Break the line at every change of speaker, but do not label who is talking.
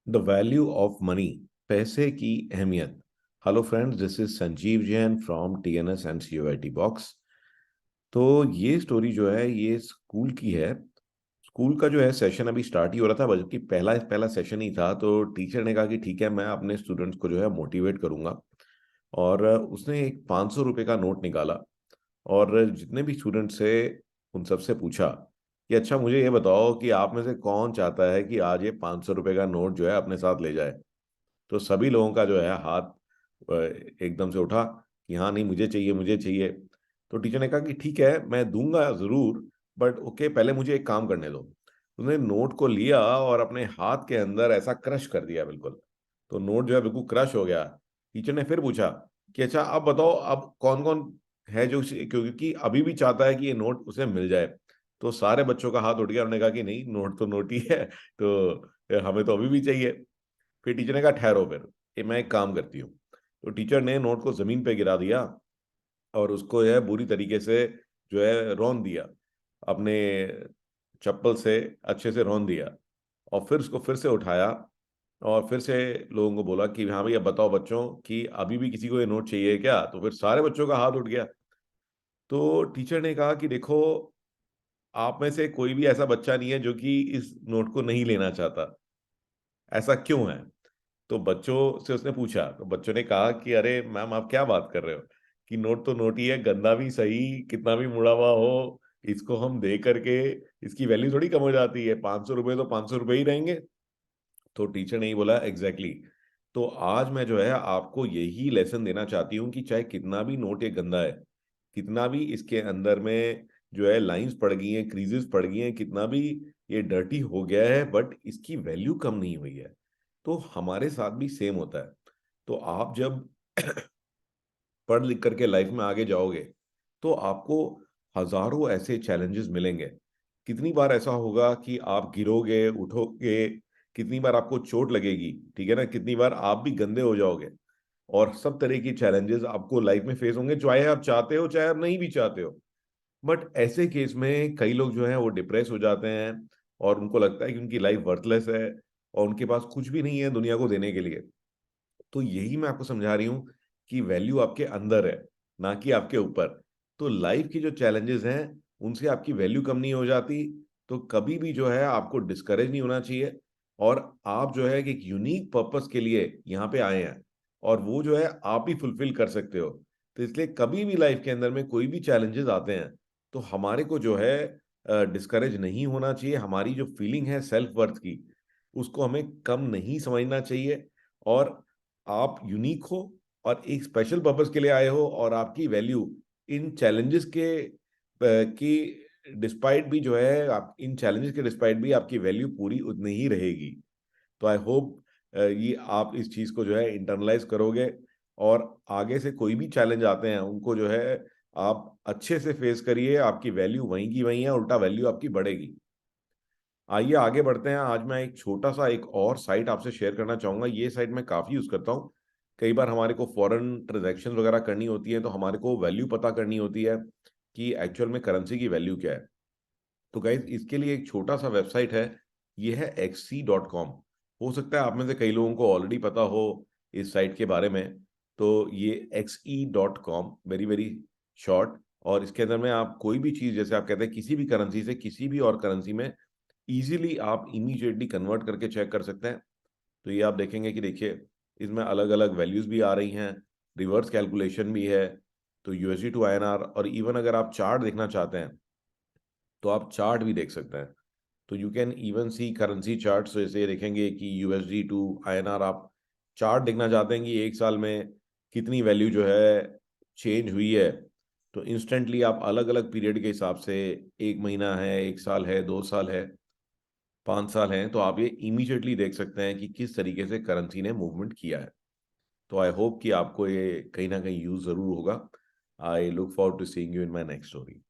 The value of money, पैसे की अहमियत। Hello friends, this is Sanjeev Jain from TNS NCERT box. तो ये स्टोरी जो है ये स्कूल की है। स्कूल का जो है सेशन अभी स्टार्ट ही हो रहा था, बल्कि पहला पहला सेशन ही था। तो टीचर ने कहा कि ठीक है, मैं अपने स्टूडेंट्स को जो है मोटिवेट करूंगा। और उसने एक 500 रुपये का नोट निकाला और जितने भी स्टूडेंट्स थे उन सबसे पूछा कि अच्छा मुझे ये बताओ कि आप में से कौन चाहता है कि आज ये 500 रुपये का नोट जो है अपने साथ ले जाए। तो सभी लोगों का जो है हाथ एकदम से उठा कि हाँ, नहीं, मुझे चाहिए, मुझे चाहिए। तो टीचर ने कहा कि ठीक है, मैं दूंगा जरूर, बट ओके, पहले मुझे एक काम करने दो। उसने नोट को लिया और अपने हाथ के अंदर ऐसा क्रश कर दिया बिल्कुल। तो नोट जो है बिल्कुल क्रश हो गया। टीचर ने फिर पूछा कि अच्छा अब बताओ, अब कौन कौन है जो क्योंकि अभी भी चाहता है कि ये नोट उसे मिल जाए। तो सारे बच्चों का हाथ उठ गया। उन्होंने कहा कि नहीं, नोट तो नोट ही है, तो हमें तो अभी भी चाहिए। फिर टीचर ने कहा ठहरो, फिर ये मैं एक काम करती हूँ। तो टीचर ने नोट को जमीन पे गिरा दिया और उसको यह बुरी तरीके से जो है रौंद दिया, अपने चप्पल से अच्छे से रौंद दिया। और फिर उसको फिर से उठाया और फिर से लोगों को बोला कि हाँ भैया बताओ बच्चों कि अभी भी किसी को ये नोट चाहिए क्या। तो फिर सारे बच्चों का हाथ उठ गया। तो टीचर ने कहा कि देखो, आप में से कोई भी ऐसा बच्चा नहीं है जो कि इस नोट को नहीं लेना चाहता। ऐसा क्यों है? तो बच्चों से उसने पूछा, तो बच्चों ने कहा कि अरे मैम, आप क्या बात कर रहे हो कि नोट तो नोट ही है, गंदा भी सही, कितना भी मुड़ा हुआ हो, इसको हम दे करके इसकी वैल्यू थोड़ी कम हो जाती है। 500 रुपये तो 500 रुपये ही रहेंगे। तो टीचर ने ही बोला एग्जैक्टली exactly। तो आज मैं जो है आपको यही लेसन देना चाहती हूँ कि चाहे कितना भी नोट ये गंदा है, कितना भी इसके अंदर में जो है लाइंस पड़ गई हैं, क्रीजेस पड़ गई हैं, कितना भी ये डर्टी हो गया है, बट इसकी वैल्यू कम नहीं हुई है। तो हमारे साथ भी सेम होता है। तो आप जब पढ़ लिख करके लाइफ में आगे जाओगे तो आपको हजारों ऐसे चैलेंजेस मिलेंगे। कितनी बार ऐसा होगा कि आप गिरोगे, उठोगे, कितनी बार आपको चोट लगेगी, ठीक है ना, कितनी बार आप भी गंदे हो जाओगे। और सब तरह की चैलेंजेस आपको लाइफ में फेस होंगे, चाहे आप चाहते हो चाहे आप नहीं भी चाहते हो। बट ऐसे केस में कई लोग जो है वो डिप्रेस हो जाते हैं और उनको लगता है कि उनकी लाइफ वर्थलेस है और उनके पास कुछ भी नहीं है दुनिया को देने के लिए। तो यही मैं आपको समझा रही हूँ कि वैल्यू आपके अंदर है, ना कि आपके ऊपर। तो लाइफ की जो चैलेंजेस हैं उनसे आपकी वैल्यू कम नहीं हो जाती। तो कभी भी जो है आपको डिस्करेज नहीं होना चाहिए। और आप जो है कि एक यूनिक पर्पस के लिए यहाँ पे आए हैं और वो जो है आप ही फुलफिल कर सकते हो। तो इसलिए कभी भी लाइफ के अंदर में कोई भी चैलेंजेस आते हैं तो हमारे को जो है डिस्करेज नहीं होना चाहिए। हमारी जो फीलिंग है सेल्फ वर्थ की, उसको हमें कम नहीं समझना चाहिए। और आप यूनिक हो और एक स्पेशल पर्पस के लिए आए हो और आपकी वैल्यू इन चैलेंजेस के की डिस्पाइट भी जो है, आप इन चैलेंजेस के डिस्पाइट भी आपकी वैल्यू पूरी उतनी ही रहेगी। तो आई होप ये आप इस चीज को जो है इंटरनलाइज करोगे और आगे से कोई भी चैलेंज आते हैं उनको जो है आप अच्छे से फेस करिए। आपकी वैल्यू वहीं की वहीं है, उल्टा वैल्यू आपकी बढ़ेगी। आइए आगे बढ़ते हैं। आज मैं एक छोटा सा एक और साइट आपसे शेयर करना चाहूंगा। ये साइट मैं काफी यूज करता हूँ। कई बार हमारे को फॉरेन ट्रांजैक्शन वगैरह करनी होती है तो हमारे को वैल्यू पता करनी होती है कि एक्चुअल में करेंसी की वैल्यू क्या है। तो गाइज इसके लिए एक छोटा सा वेबसाइट है। ये है XC.com। हो सकता है आप में से कई लोगों को ऑलरेडी पता हो इस साइट के बारे में। तो ये XE.com, वेरी वेरी शॉर्ट। और इसके अंदर में आप कोई भी चीज, जैसे आप कहते हैं, किसी भी करेंसी से किसी भी और करेंसी में इजीली आप इमीडिएटली कन्वर्ट करके चेक कर सकते हैं। तो ये आप देखेंगे कि देखिए इसमें अलग अलग वैल्यूज भी आ रही हैं, रिवर्स कैलकुलेशन भी है। तो USD टू INR, और इवन अगर आप चार्ट देखना चाहते हैं तो आप चार्ट भी देख सकते हैं। तो you can even see currency chart. जैसे देखेंगे कि USD टू INR आप चार्ट देखना चाहते हैं कि एक साल में कितनी वैल्यू जो है चेंज हुई है। तो इंस्टेंटली आप अलग अलग पीरियड के हिसाब से, एक महीना है, एक साल है, 2 साल है, 5 साल हैं, तो आप ये इमीडिएटली देख सकते हैं कि किस तरीके से करेंसी ने मूवमेंट किया है। तो आई होप कि आपको ये कहीं ना कहीं यूज जरूर होगा। I look forward to seeing you in my next story.